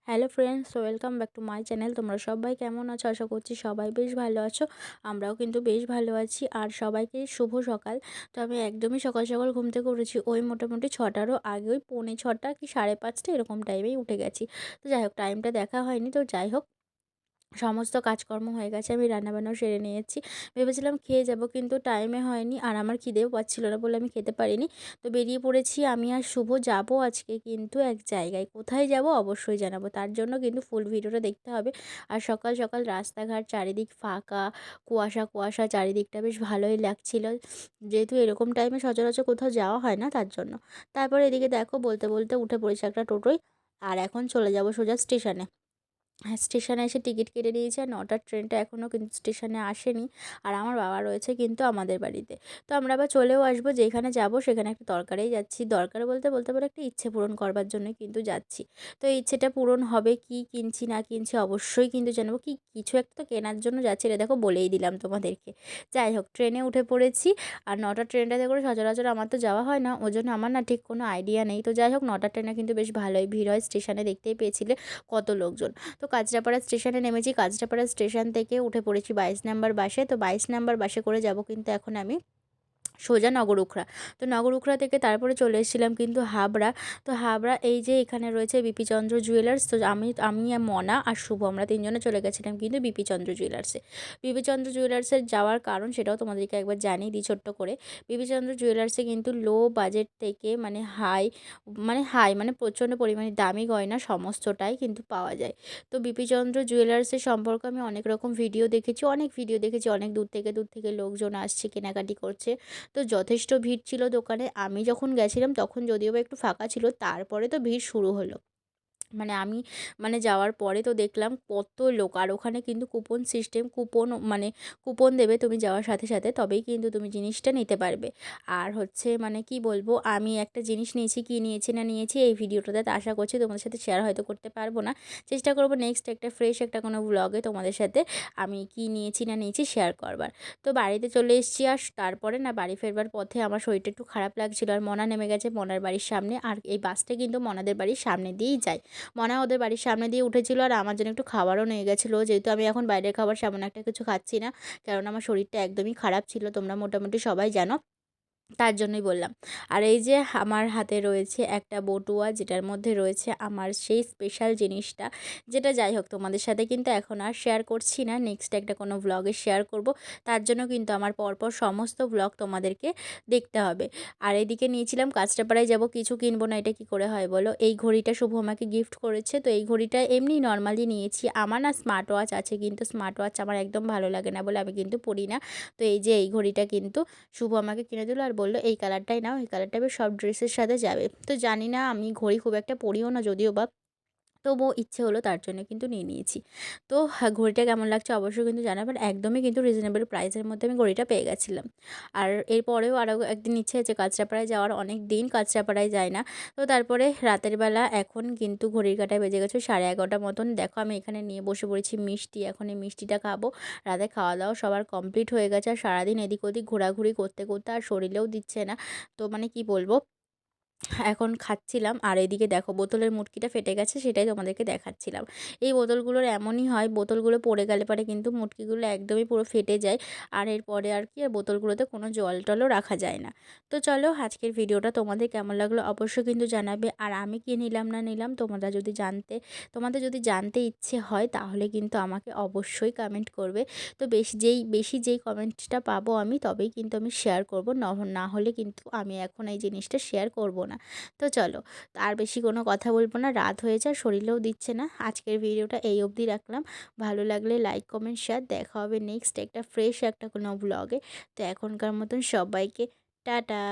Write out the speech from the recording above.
Hello friends, welcome back to my channel. তোমরা সবাই কেমন আছো? আশা করছি সবাই বেশ ভালো আছো। আমরাও কিন্তু বেশ ভালো আছি। আর সবাইকে শুভ সকাল। তো আমি একদমই সকাল সকাল ঘুম থেকে উঠেছি, ওই মোটামুটি 6টারও আগে, ওই 6:45 কি 5:30 এরকম টাইমেই উঠে গেছি। তো যাই হোক, টাইমটা দেখা হয়নি। তো যাই হোক, সমস্ত কাজকর্ম হয়ে গেছে, আমি রান্নাবান্নাও সেরে নিয়েছি। ভেবেছিলাম খেয়ে যাব, কিন্তু টাইমে হয়নি, আর আমার খিদেও পাচ্ছিল না বলে আমি খেতে পারিনি। তো বেরিয়ে পড়েছি আমি আর শুভ, যাব আজকে কিন্তু এক জায়গায়। কোথায় যাব অবশ্যই জানাবো, তার জন্য কিন্তু ফুল ভিডিওটা দেখতে হবে। আর সকাল সকাল রাস্তাঘাট চারিদিক ফাঁকা, কুয়াশা কুয়াশা চারিদিকটা, বেশ ভালোই লাগছিল, যেহেতু এরকম টাইমে সচরাচর কোথাও যাওয়া হয় না, তার জন্য। তারপর এদিকে দেখো, বলতে বলতে উঠে পড়েছে একটা টোটোয়, আর এখন চলে যাব সোজা স্টেশনে। হ্যাঁ, স্টেশনে এসে টিকিট কেটে নিয়েছি, আর 9টার ট্রেনটা এখনও কিন্তু স্টেশনে আসেনি। আর আমার বাবা রয়েছে কিন্তু আমাদের বাড়িতে। তো আমরা আবার চলেও আসবো, যেখানে যাব সেখানে একটা দরকারেই যাচ্ছি। দরকার বলতে বলতে পারে একটা ইচ্ছে পূরণ করবার জন্য কিন্তু যাচ্ছি। তো এই ইচ্ছেটা পূরণ হবে, কি কিনছি না কিনছি অবশ্যই কিন্তু জানাবো। কি কিছু একটা তো কেনার জন্য যাচ্ছি, এটা দেখো বলেই দিলাম তোমাদেরকে। যাই হোক, ট্রেনে উঠে পড়েছি। আর 9টার ট্রেনটাতে করে সচরাচর আমার তো যাওয়া হয় না, ওই জন্য আমার না ঠিক কোনো আইডিয়া নেই। তো যাই হোক, 9টার ট্রেনে কিন্তু বেশ ভালোই ভিড় হয় স্টেশনে, দেখতেই পেয়েছিলে কত লোকজন। তো কাঁচরাপাড়া স্টেশনে নেমেছি, কাঁচরাপাড়া স্টেশন থেকে উঠে পড়েছি 22 নম্বর বাসে। তো 22 নম্বর বাসে করে যাব কিন্তু এখন আমি সোজা নগরুখরা। তো নগরুখরা থেকে তারপরে চলে এসেছিলাম কিন্তু হাবড়া। তো হাবড়া, এই যে এখানে রয়েছে বিপিচন্দ্র জুয়েলার্স। তো আমি আর মনা আর শুভ, আমরা তিনজনে চলে গেছিলাম কিন্তু বিপিচন্দ্র জুয়েলার্সে। বিপিচন্দ্র জুয়েলার্সের যাওয়ার কারণ সেটাও তোমাদেরকে একবার জানিয়ে দিই ছোট্ট করে। বিপিচন্দ্র জুয়েলার্সে কিন্তু লো বাজেট থেকে মানে প্রচণ্ড পরিমাণে দামি গয়না সমস্তটাই কিন্তু পাওয়া যায়। তো বিপিচন্দ্র জুয়েলার্সের সম্পর্কে আমি অনেক রকম ভিডিও দেখেছি, অনেক দূর থেকে লোকজন আসছে, কেনাকাটি করছে। তো যথেষ্ট ভিড় ছিল দোকানে। আমি যখন গেছিলাম তখন যদিও বা একটু ফাঁকা ছিল, তারপরে তো ভিড় শুরু হলো। আমি যাওয়ার পরে তো দেখলাম কত লোক। আর ওখানে কিন্তু কুপন সিস্টেম, কুপন দেবে তুমি যাওয়ার সাথে সাথে, তবেই কিন্তু তুমি জিনিসটা নিতে পারবে। আর হচ্ছে কি বলবো, আমি একটা জিনিস নিয়েছি, কি নিয়েছি না নিয়েছি এই ভিডিওটাতে তা আশা করছি তোমাদের সাথে শেয়ার হয়তো করতে পারবো না। চেষ্টা করবো নেক্সট একটা ফ্রেশ একটা কোনো ব্লগে তোমাদের সাথে আমি কি নিয়েছি না নিয়েছি শেয়ার করবার। তো বাড়িতে চলে এসেছি, আর তারপরে না বাড়ি ফেরবার পথে আমার শরীরটা একটু খারাপ লাগছিল। আর মনা নেমে গেছে মনার বাড়ির সামনে, আর এই বাসটা কিন্তু মনাদের বাড়ির সামনে দিয়েই যায়। মনা ওদের বাড়ির সামনে দিয়ে উঠেছিল, আর আমার জন্য একটু খাবারও নিয়ে গেছিলো, যেহেতু আমি এখন বাইরের খাবার সেমন একটা কিছু খাচ্ছি না, কারণ আমার শরীরটা একদমই খারাপ ছিল, তোমরা মোটামুটি সবাই জানো, তার জন্যই বললাম। আর এই যে আমার হাতে রয়েছে একটা বটুয়া, যেটার মধ্যে রয়েছে আমার সেই স্পেশাল জিনিসটা, যেটা যাই হোক তোমাদের সাথে কিন্তু এখন আর শেয়ার করছি না, নেক্সট একটা কোনো ব্লগে শেয়ার করব। তার জন্য কিন্তু আমার পরপর সমস্ত ব্লগ তোমাদেরকে দেখতে হবে। আর এদিকে নিয়েছিলাম কাঁচরাপাড়ায় যাব, কিছু কিনবো না, এটা কি করে হয় বলো। এই ঘড়িটা শুভ আমাকে গিফট করেছে। তো এই ঘড়িটা এমনি নর্মালি নিয়েছি। আমার না স্মার্ট ওয়াচ আছে, কিন্তু স্মার্ট ওয়াচ আমার একদম ভালো লাগে না বলে আমি কিন্তু পরি না। তো এই যে এই ঘড়িটা কিন্তু শুভ আমাকে কিনে দিল, আর বললো এই কালারটাই নাও, এই কালারটা বেশ সব ড্রেসের সাথে যাবে। তো জানি না, আমি ঘড়ি খুব একটা পরিও না যদিও বা, তবুও ইচ্ছে হলো তার জন্য কিন্তু নিয়ে নিয়েছি। তো ঘড়িটা কেমন লাগছে অবশ্যই কিন্তু জানাবেন। একদমই কিন্তু রিজনেবল প্রাইসের মধ্যে আমি ঘড়িটা পেয়ে গেছিলাম। আর এরপরেও আরও একদিন ইচ্ছে আছে কাঁচরাপাড়ায় যাওয়ার, অনেক দিন কাঁচরাপাড়ায় যায় না। তো তারপরে রাতের বেলা এখন কিন্তু ঘড়ির কাঁটায় বেজে গেছে 11:30 মতন। দেখো আমি এখানে নিয়ে বসে পড়েছি মিষ্টি, এখন এই মিষ্টিটা খাবো। রাতে খাওয়া দাওয়া সবার কমপ্লিট হয়ে গেছে, আর সারাদিন এদিক ওদিক ঘোরাঘুরি করতে করতে আর শরীরেও দিচ্ছে না। তো কি বলবো, এখন খাচ্ছিলাম। আর এদিকে দেখো বোতলের মুটকিটা ফেটে গেছে, সেটাই তোমাদেরকে দেখাচ্ছিলাম। এই বোতলগুলোর এমনই হয়, বোতলগুলো পড়ে গেলে পরে কিন্তু মুটকিগুলো একদমই পুরো ফেটে যায়। আর এরপরে আর কি, আর বোতলগুলোতে কোনো জল টলও রাখা যায় না। তো চলো, আজকের ভিডিওটা তোমাদের কেমন লাগলো অবশ্যই কিন্তু জানাবে। আর আমি কি নিলাম না নিলাম তোমাদের যদি জানতে ইচ্ছে হয়, তাহলে কিন্তু আমাকে অবশ্যই কমেন্ট করবে। তো বেশি যেই কমেন্টটা পাবো আমি, তবেই কিন্তু আমি শেয়ার করবো, না হলে কিন্তু আমি এখন এই জিনিসটা শেয়ার করব না। তো চলো, আর বেশি কোনো কথা বলবো না, রাত হয়েছে আর শরীরেও দিচ্ছে না। আজকের ভিডিওটা এই অবধি রাখলাম। ভালো লাগলে লাইক কমেন্ট শেয়ার, দেখা হবে নেক্সট একটা ফ্রেশ একটা কোনো ব্লগে। তো এখনকার মতন সবাইকে টাটা।